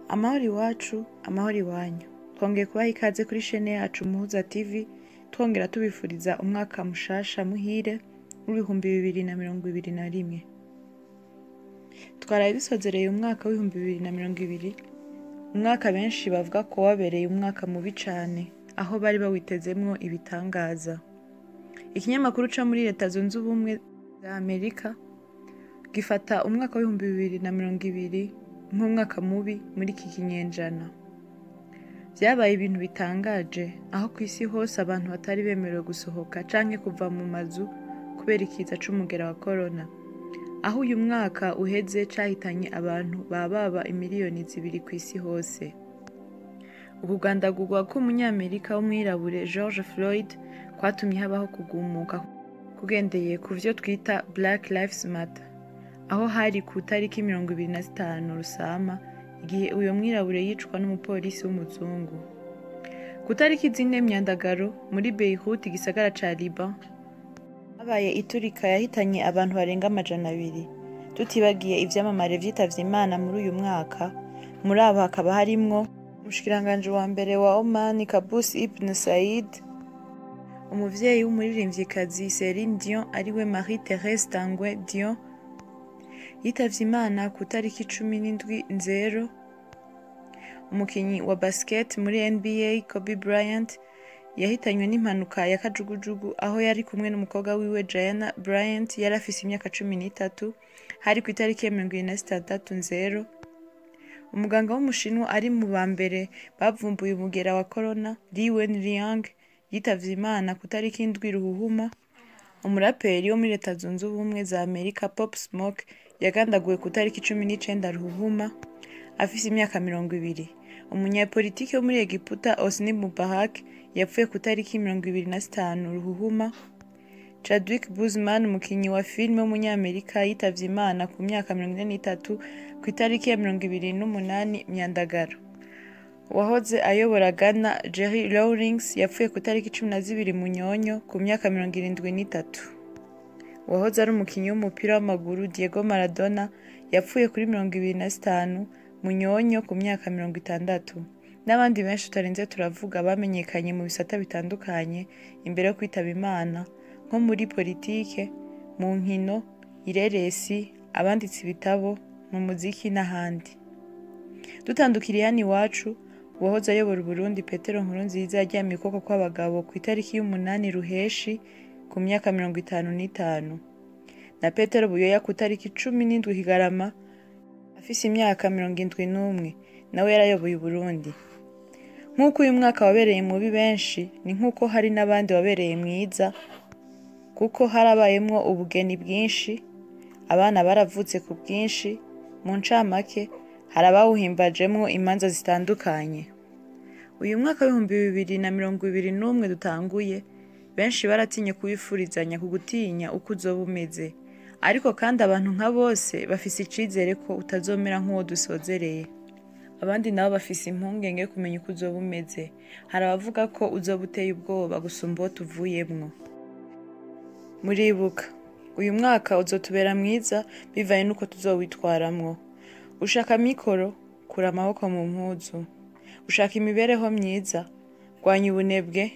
Amahoro iwacu, amahoro iwanyu. Twongeye kubaha ikaze kuri chaîne yacu Muhuza TV, twongera tubifuriza umwaka mushasha muhire w'ibihumbi 2021. Twaraye dusozereye umwaka w'ibihumbi 2020, umwaka benshi bavuga ko wabereye umwaka mubi cane, aho bari bawitezemwo ibitangaza. Ikinyamakuru ca muri Leta Zunze Ubumwe za Amerika gifata umwaka w'ibihumbi 2020 nk'umwaka mubi muri iki kinyenjana. Vyabaye ibintu bitangaje aho kw'isi hose abantu batari bemerewe gusohoka canke kuva mu mazu kubera ikiza c'umugera wa corona. Aho uyu mwaka uheze cahitanye abantu baba imiliyoni 2 kw'isi hose. Ukugandagurwa k'umunyamerika w'umwirabure George Floyd kwatumye habaho kugumuka kugendeye ku vyo twita Black Lives Matter, aho hari ku tariki 25 Rusama igihe uyo mwirabure yicwa n'umupolisi w'umuzungu. Ku tariki 4 Myandagaro muri Beirut, igisagara ca Liban, habaye iturika yahitanye abantu barenga 200. Tutibagiye ivyamamare vyitavye Imana muri uyu mwaka, muri abo hakaba harimwo umushikiranganje wa mbere wa Oman Qaboos Ibn Said, umuvyeyi w'umuririmvyikazi Celine Dion ariwe Marie-Thérèse Tanguay Dion yitavye Imana ku tariki 17/0. Umukinyi wa basket muri NBA Kobe Bryant yahitanywe n'impanuka ya kajugujugu aho yari kumwe n'umukobwa wiwe Gianna Bryant yari afise imyaka 13, hari ku itariki ya 26/0. Umuganga w'umushinwa ari mu bambere bavumbuye umugera wa corona, Li Wenliang, yitavye Imana ku tariki 7 Ruhuhuma. Umuraperi wo muri Leta Zunze Ubumwe za Amerika Pop Smoke yagandaguwe ku tariki 19 Ruhuhuma afise imyaka 20. Umunyapolitiki wo muri Egiputa Hosni Mubarak yapfuye ku tariki 25 Ruhuhuma. Chadwick Boseman, umukinyi wa filime w'umunyamerika, yitavye Imana ku myaka 43 ku itariki ya 28 Myandagaro. Uwahoze ayobora Ghana Jerry Rawlings yapfuye ku tariki 12 Munyonyo ku myaka 73. Uwahoze ari umukinyi w'umupira w'amaguru Diego Maradona yapfuye kuri 25 Munyonyo ku myaka 60. N'abandi benshi tutarinze turavuga bamenyekanye mu bisata bitandukanye imbere yo kwitaba Imana, nko muri politike, mu nkino, ireresi, abanditsi ibitabo, mu muziki n'ahandi. Dutandukiriye hano iwacu, uwahoze ayobora Burundi Petero Nkurunziza yaryamiye ukuboko kw'abagabo ku itariki 8 Ruheshi ku myaka 55, na Petero Buyoya ku tariki 17 Kigarama afise imyaka 71, nawe yarayoboye Burundi. Nk'uko uyu mwaka wabereye mubi benshi, ni nk'uko hari n'abandi wabereye mwiza, kuko harabayemwo ubugeni bwinshi, abana baravutse ku bwinshi, mu ncamake hari abawuhimbajemwo imanza zitandukanye. Uyu mwaka w'ibihumbi 2021 dutanguye, benshi baratinye kubifurizanya ku gutinya uko uzoba umeze, ariko kandi abantu nka bose bafise icizere ko utazomera nk'uwo dusozereye. Abandi nabo bafise impungenge yo kumenya uko uzoba umeze. Hari abavuga ko uzoba uteye ubwoba gusumba uwo tuvuyemwo. Muribuka, uyu mwaka uzotubera mwiza bivaye nuko tuzowitwaramwo. Ushaka mikoro, kura amaboko mu mpuzu. Ushaka imibereho myiza, rwanya ubunebwe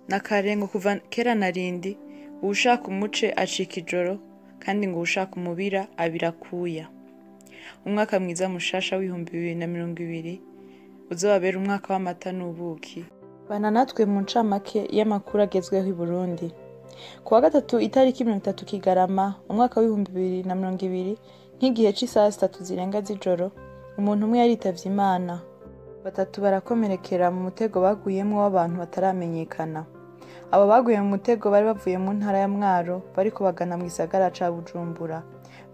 n'akarengo kuva kera na rindi. Uwushaka umuce acika ijoro, kandi ngo uwushaka umubira abira kuya. Umwaka mwiza mushasha w'ibihumbi 2020 uzobabera umwaka w'amata n'ubuki. Bana natwe mu ncamake y'amakuru agezweho i Burundi. Kuwa gatatu itariki 30 Kigarama umwaka w'ibihumbi 2020, nk'igihe c'isaha 3 zirenga z'ijoro, umuntu umwe yaritavye Imana. 3 barakomerekera mu mutego baguyemwo w'abantu bataramenyekana. Abo baguye mu mutego bari bavuye mu ntara ya Mwaro bariko bagana mu gisagara ca Bujumbura.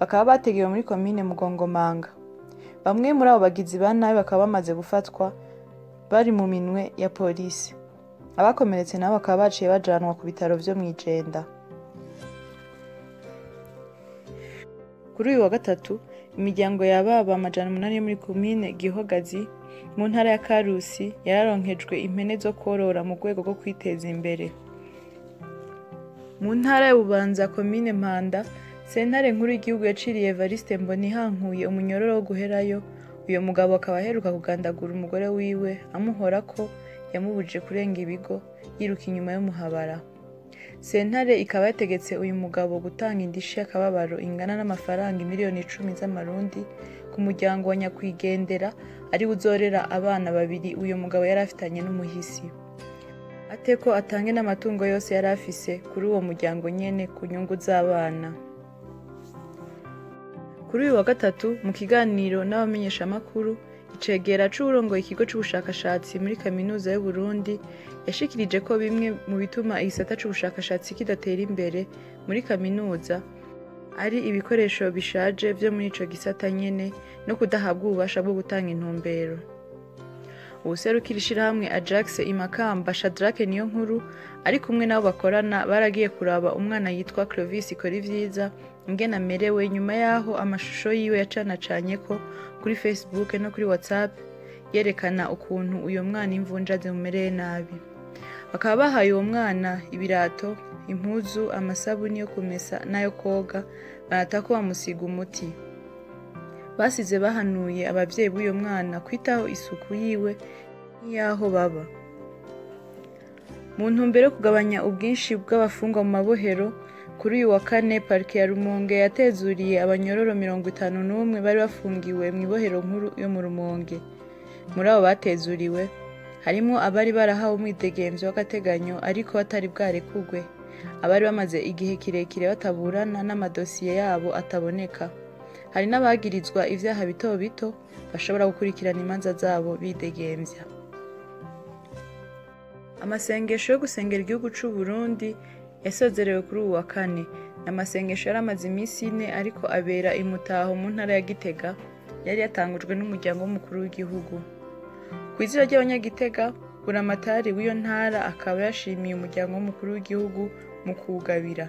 Bakaba bategewe muri komine Mugongomanga. Bamwe muri abo bagizi ba nabi bakaba bamaze gufatwa bari mu minwe ya polisi. Abakomeretse nabo bakaba baciye bajanwa ku bitaro vyo mw'Ijenda. Kuri uyu wa gatatu, imiryango y'ababa 800 yo muri komine Gihogazi mu ntara ya Karusi yararonkejwe impene zo korora mu rwego rwo kwiteza imbere. Mu ntara ya Bubanza komine Mpanda, sentare nkuru y'igihugu yaciriye Evariste Mbonihankuye umunyororo wo guherayo uyo mugabo akaba aheruka kugandagura umugore wiwe amuhora ko yamubujije kurenga ibigo yiruka inyuma y'umuhabara. Sentare ikaba yategetse uyu mugabo gutanga indishi y'akababaro ingana n'amafaranga miliyoni 10 z'amarundi ku muryango wa nyakwigendera ari uzorera abana babiri uyu mugabo yari afitanye n'umuhisi. Ateko atange n'amatungo yose yari afise kuri uwo muryango nyene ku nyungu z'abana. Kuri uyu wa gatatu mu kiganiro n'abamenyeshamakuru, icegera c'uwurongoye ikigo c'ubushakashatsi muri kaminuza y'u Burundi yashikirije ko bimwe mu bituma igisata c'ubushakashatsi kidatera imbere muri kaminuza ari ibikoresho bishaje vyo muri ico gisata nyene no kudahabwa ububasha bwo gutanga intumbero. Uwuserukira ishirahamwe Ajax Imakamba Shadrake Niyonkuru ari kumwe nabo bakorana baragiye kuraba umwana yitwa Clovis Ikorivyiza ingene amerewe nyuma yaho amashusho yiwe yacanacanye ko kuri Facebook no kuri WhatsApp yerekana ukuntu uyo mwana imvunja zimumereye nabi. Bakaba bahaye uwo mwana ibirato, impuzu, amasabuni yo kumesa nayo koga, banatako bamusiga umuti. Basize bahanuye abavyeyi b'uyo mwana kwitaho isuku yiwe n'iyaho baba. Mu ntumbero yo kugabanya ubwinshi bw'abafungwa mu mabohero, kuri uyu wa kane parike ya Rumonge yatezuriye abanyororo 51 bari bafungiwe mu ibohero nkuru yo mu Rumonge. Muri abo batezuriwe harimo abari barahawe umwidegemvyo w'agateganyo ariko batari bwarekugwe, abari bamaze igihe kirekire bataburana n'amadosiye yabo ataboneka. Hari n'abagirizwa ivyaha bito bito bashobora gukurikirana imanza zabo bidegemvya. Amasengesho yo gusengera igihugu c'u Burundi yasozerewe kuri uyu wa kane. Amasengesho yari amaze imisi 4 ariko abera imutaho mu ntara ya Gitega, yari yatangujwe n'umuryango w'umukuru w'igihugu. Kw'izina ry'abanyagitega, buramatari w'iyo ntara akaba yashimiye umuryango w'umukuru w'igihugu mu kuwugabira.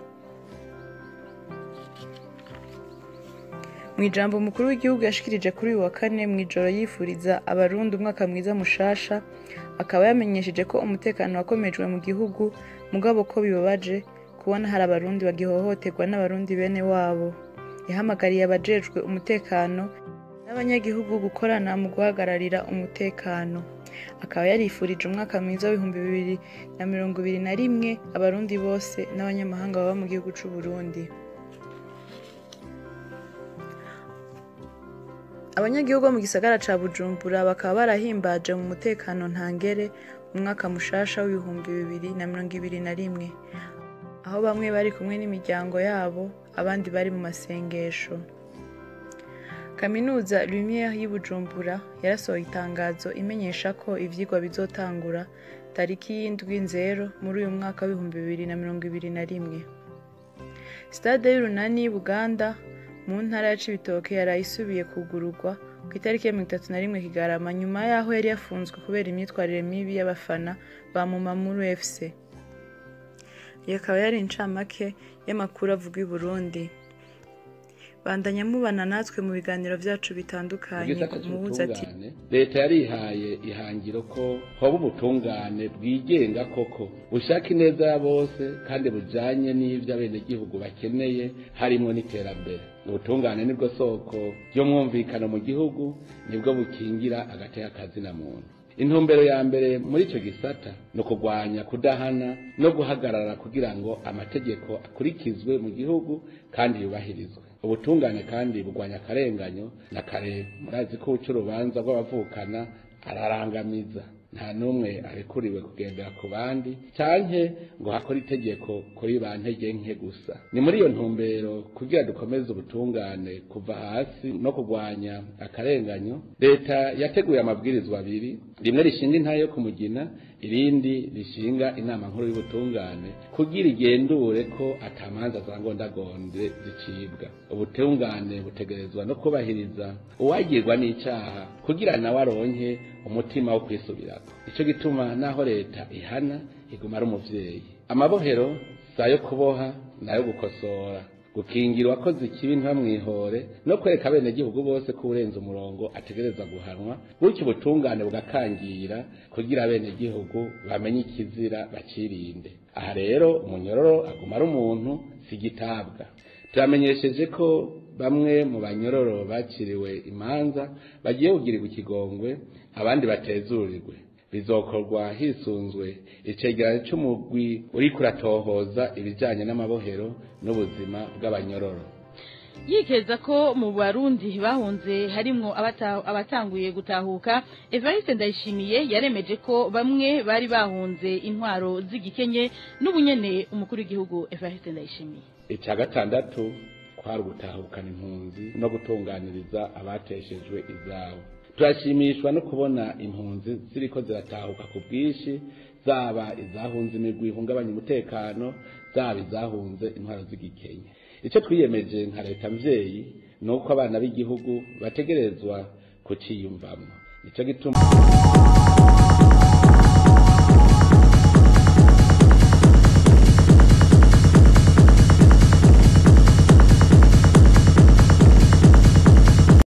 Mwijambo umukuru w'igihugu yashikirije kuri uyu wa kane mwijoro yifuriza abarundi umwaka mwiza mushasha, akaba yamenyesheje ko umutekano wakomejwe mu gihugu, mugabo ko bibabaje kubona hari abarundi bagihohoterwa n'abarundi bene wabo. Yahamagariye abajejwe umutekano n'abanyagihugu gukorana mu guhagararira umutekano. Akaba yarifurije umwaka mwiza wa 2021 abarundi bose n'abanyamahanga baba mu gihugu c'u Burundi. Abanyagihugu mu gisagara ca Bujumbura bakaba barahimbaje mu mutekano ntangere umwaka mushasha w'2021, aho bamwe bari kumwe n'imiryango yabo, abandi bari mu masengesho. Kaminuza Lumière y'i Bujumbura yarasohoye itangazo imenyesha ko ivyigwa bizotangura tariki y'7 muri uyu mwaka w'2021. Stade y'Urunani Buganda mu ntara ya Cibitoke yarayisubiye kugururwa ku itariki ya 31 Kigarama nyuma yaho yari yafunzwe kubera imyitwarire mibi y'abafana ba Mumamuru FC. Yakaba yari incamake y'amakuru avuga i Burundi. Bandanya mubana natwe mu biganiro vyacu bitandukanye kumubuza ati leta yarihaye ihangiro ko hoba ubutungane bwigenga koko bushaka ineza ya bose kandi bujanye n'ivyo abenegihugu bakeneye harimo n'iterambere. Ubutungane nibwo soko ry'umwumvikano mu gihugu, nibwo bukingira agateka kazina muntu. Intumbero ya mbere muri ico gisata no kugwanya kudahana no guhagarara kugira ngo amategeko akurikizwe mu gihugu kandi yubahirizwe. Ubutungane kandi bugwanya akarenganyo na kare murazi ko urubanza rw'abavukana ararangamiza, nta numwe arekuriwe kugendera ku bandi canke ngo hakora itegeko kuri bantege nke gusa. Ni muri iyo ntumbero kugira dukomeze ubutungane kuva hasi no kugwanya akarenganyo, leta yateguye amabwirizwa abiri, rimwe rishinga intahe yo kumugina, irindi rishinga inama nkuru y'ubutungane kugira igendure ko atamanza zangondagonde zicibwa. Ubutungane butegerezwa no kubahiriza uwagirwa n'icaha kugira nawe aronke umutima wo kwisubirako. Ico gituma naho leta ihana iguma ari umuvyeyi. Amabohero sayo kuboha nayo gukosora, gukingira uwakoze ikibi ntibamwihore no kwereka abenegihugu bose ko urenze umurongo ategereza guhanwa, gutyo ubutungane bugakangira kugira abenegihugu bamenye ikizira bacirinde. Aha rero umunyororo aguma ari umuntu sigitabwa. turamenyesheje ko bamwe mu banyororo baciriwe imanza bagiye kugirirwa ikigongwe abandi batezurirwe bizokorwa hisunzwe icegeranyo c'umugwi uriko uratohoza ibijanye n'amabohero n'ubuzima bw'abanyororo. Yikeza ko mu Barundi bahunze harimwo abatanguye gutahuka, Evariste Ndayishimiye yaremeje ko bamwe bari bahunze intwaro z'igikenye n'ubunyene umukuru w'igihugu Evariste Ndayishimiye. Ica gatandatu kwari gutahukana impunzi no gutunganiriza abateshejwe izabo. Turashimishwa no kubona impunzi ziriko ziratahuka ku bwishi, zaba izahunze imigwi ihungabanya umutekano, zaba izahunze intwaro z'igikenye. Icyo twiyemeje nka leta mvyeyi nuko abana b'igihugu bategerezwa kuciyumvamwo. Nico gituma